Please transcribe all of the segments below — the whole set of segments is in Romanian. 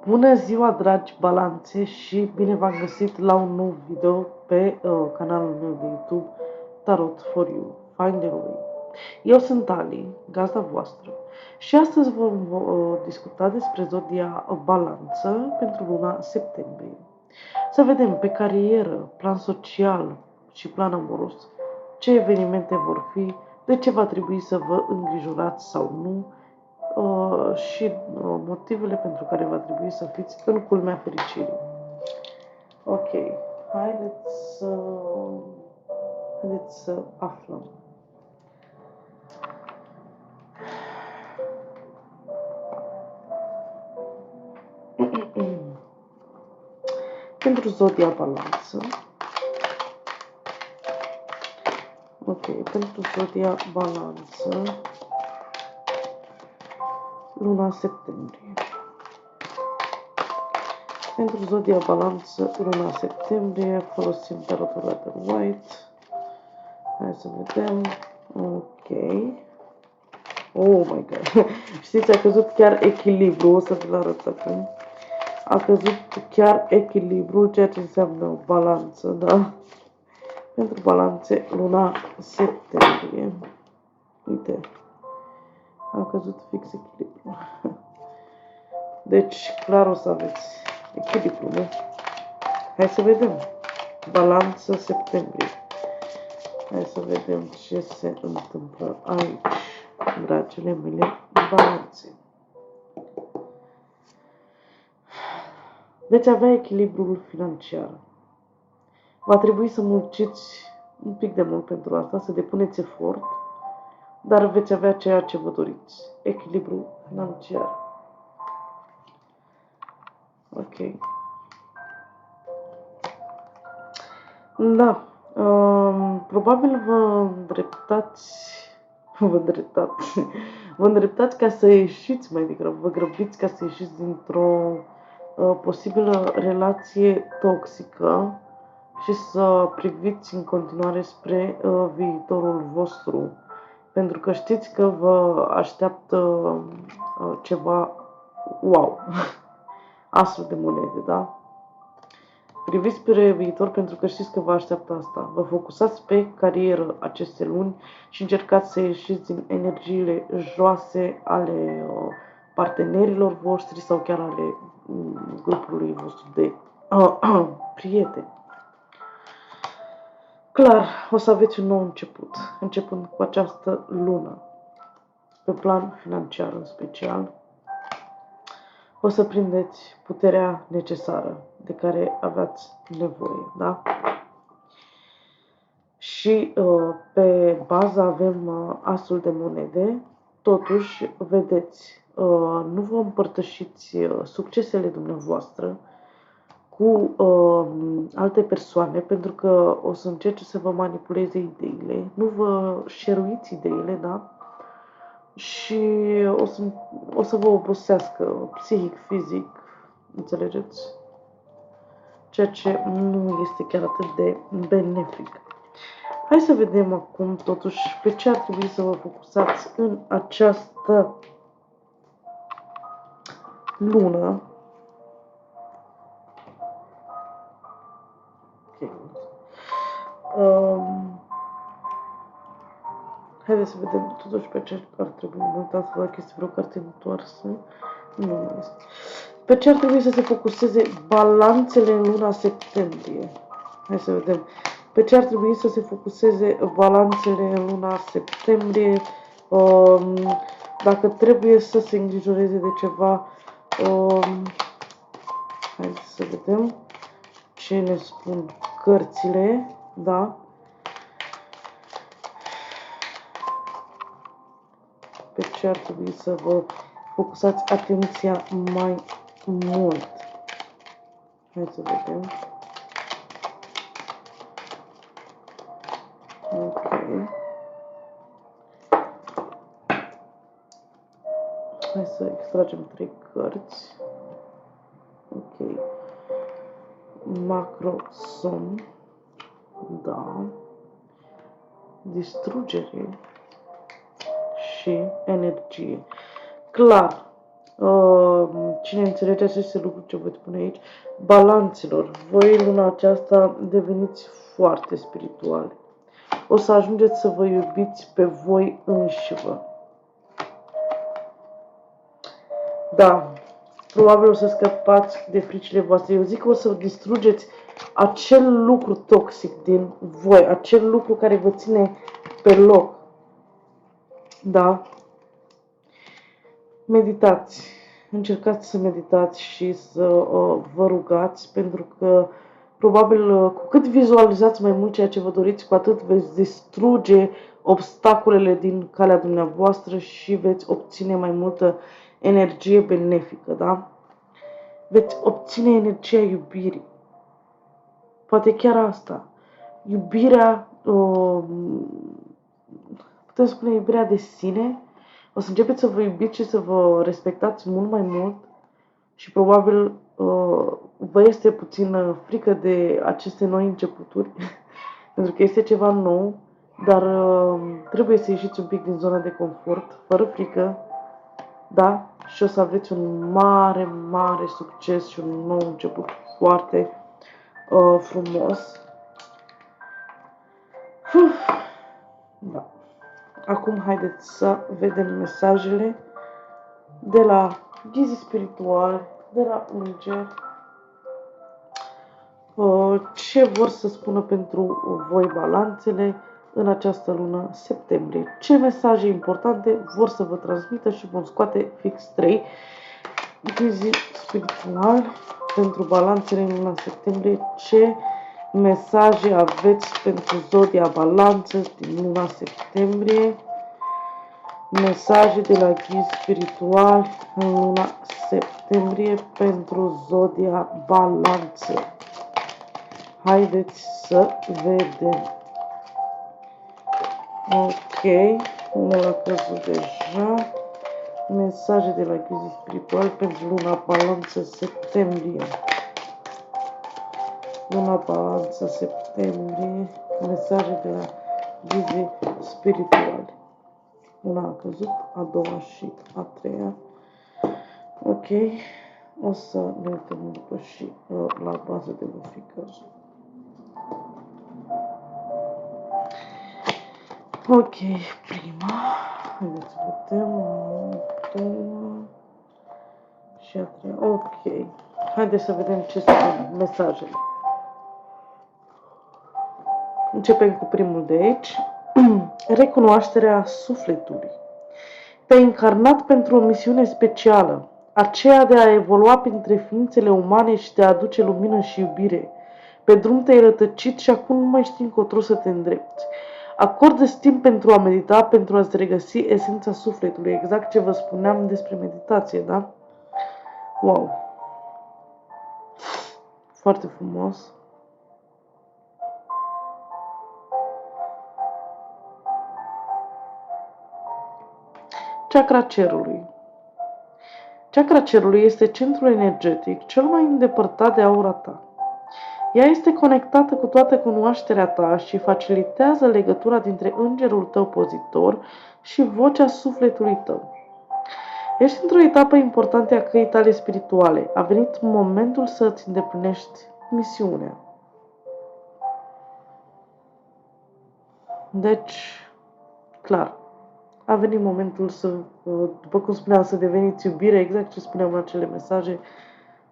Bună ziua, dragi balanțe, și bine v-am găsit la un nou video pe canalul meu de YouTube Tarot for You, Find Your Way. Eu sunt Ali, gazda voastră, și astăzi vom discuta despre zodia Balanță pentru luna septembrie. Să vedem pe carieră, plan social și plan amoros ce evenimente vor fi, de ce va trebui să vă îngrijorați sau nu, și motivele pentru care va trebui să fiți în culmea fericirii. Ok, haideți să aflăm. Pentru zodia Balanță. Ok, pentru zodia Balanță, luna septembrie. Pentru zodia Balanță, luna septembrie, folosim tarotul Rider White. Hai să vedem. Ok. Oh my god. Știți, a căzut chiar echilibru. O să vi-l arăt acum. A căzut chiar echilibru, ceea ce înseamnă balanță, da? Pentru balanțe, luna septembrie. Uite. A căzut fix echilibru. Deci, clar o să aveți echilibru, nu? Hai să vedem. Balanță septembrie. Hai să vedem ce se întâmplă aici, dragile mele balanțe. Veți avea echilibrul financiar. Va trebui să munciți un pic de mult pentru asta, să depuneți efort, dar veți avea ceea ce vă doriți. Echilibru financiar. Ok. Da. Probabil vă îndreptați ca să ieșiți mai degrabă, vă grăbiți ca să ieșiți dintr-o posibilă relație toxică și să priviți în continuare spre viitorul vostru, pentru că știți că vă așteaptă ceva wow, asul de monede, da? Priviți spre viitor pentru că știți că vă așteaptă asta. Vă focusați pe carieră aceste luni și încercați să ieșiți din energiile joase ale partenerilor voștri sau chiar ale grupului vostru de prieteni. Clar, o să aveți un nou început, începând cu această lună, pe plan financiar în special. O să prindeți puterea necesară de care aveați nevoie, da? Și pe bază avem asul de monede. Totuși, vedeți, nu vă împărtășiți succesele dumneavoastră cu alte persoane, pentru că o să încerce să vă manipuleze ideile. Nu vă share-uiți ideile, da? Și o să vă obosească psihic, fizic, înțelegeți? Ceea ce nu este chiar atât de benefic. Hai să vedem acum, totuși, pe ce ar trebui să vă focusați în această lună. Haideți să vedem totuși pe ce ar trebui. Mă uitați dacă este vreo carte întoarsă. Nu este. Pe ce ar trebui să se focuseze balanțele în luna septembrie. Hai să vedem. Pe ce ar trebui să se focuseze balanțele în luna septembrie. Dacă trebuie să se îngrijoreze de ceva. Haideți să vedem ce ne spun cărțile. Da? Pe ce ar trebui să vă focusați atenția mai mult. Hai să vedem. Ok. Hai să extragem 3 cărți. Ok. Macro-somn. Da. Distrugere și energie. Clar, Cine înțelege aceste lucruri ce vă spune aici, balanților, voi luna aceasta deveniți foarte spirituali. O să ajungeți să vă iubiți pe voi înșivă. Da, probabil o să scăpați de fricile voastre. Eu zic că o să distrugeți acel lucru toxic din voi, acel lucru care vă ține pe loc. Da? Meditați. Încercați să meditați și să vă rugați, pentru că probabil cu cât vizualizați mai mult ceea ce vă doriți, cu atât veți distruge obstacolele din calea dumneavoastră și veți obține mai multă energie benefică, da? Veți obține energia iubirii. Poate chiar asta. Iubirea, putem spune iubirea de sine. O să începeți să vă iubiți și să vă respectați mult mai mult și probabil vă este puțin frică de aceste noi începuturi, pentru că este ceva nou, dar trebuie să ieșiți un pic din zona de confort, fără frică, da? Și o să aveți un mare, mare succes și un nou început foarte frumos. Da. Acum haideți să vedem mesajele de la ghizii spirituali, de la îngeri, ce vor să spună pentru voi balanțele în această lună septembrie. Ce mesaje importante vor să vă transmită și vom scoate fix 3 ghizii spirituali pentru balanțele în luna septembrie. Ce mesaje aveți pentru zodia balanță din luna septembrie? Mesaje de la ghizi spirituali în luna septembrie pentru zodia balanță. Haideți să vedem. Ok, unul a căzut deja. Mesaje de la ghizi spirituali pentru luna balanță septembrie. Luna balanță septembrie. Mesaje de la ghizi spirituali. Una a căzut, a doua și a treia. Ok, o să ne uităm după și la bază de verificare. Ok, prima. Haideți să vedem. Prima și a treia. Ok. Haideți să vedem ce sunt mesajele. Începem cu primul de aici. Recunoașterea sufletului. Te-ai încarnat pentru o misiune specială, aceea de a evolua printre ființele umane și de a aduce lumină și iubire. Pe drum te-ai rătăcit și acum nu mai știi încotro să te îndrepți. Acordă-ți timp pentru a medita, pentru a-ți regăsi esența sufletului. Exact ce vă spuneam despre meditație, da? Wow! Foarte frumos! Chakra cerului. Chakra cerului este centrul energetic cel mai îndepărtat de aura ta. Ea este conectată cu toată cunoașterea ta și facilitează legătura dintre îngerul tău pozitor și vocea sufletului tău. Ești într-o etapă importantă a căii tale spirituale. A venit momentul să îți îndeplinești misiunea. Deci, clar, a venit momentul să, după cum spuneam, să deveniți iubire, exact ce spuneam în acele mesaje,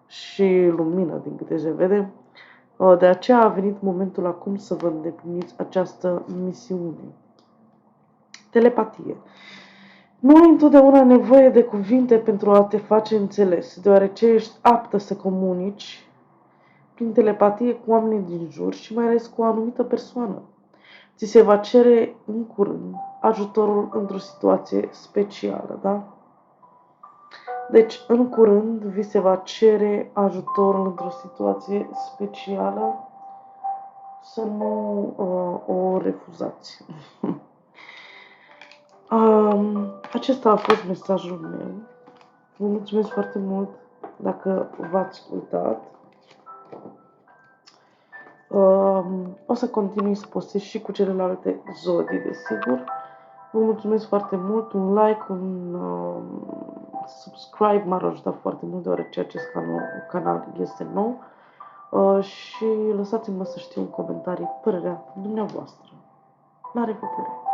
și lumină, din câte se vede. De aceea a venit momentul acum să vă îndepliniți această misiune. Telepatie. Nu ai întotdeauna nevoie de cuvinte pentru a te face înțeles, deoarece ești aptă să comunici prin telepatie cu oamenii din jur și mai ales cu o anumită persoană. Ți se va cere în curând ajutorul într-o situație specială, da? Deci, în curând, vi se va cere ajutorul într-o situație specială, să nu o refuzați. Acesta a fost mesajul meu. Vă mulțumesc foarte mult dacă v-ați uitat. O să continui să postez și cu celelalte zodii, desigur. Vă mulțumesc foarte mult, un like, un subscribe, m-ar ajuta foarte mult, deoarece acest canal este nou. Și lăsați-mă să știu în comentarii părerea dumneavoastră. La revedere!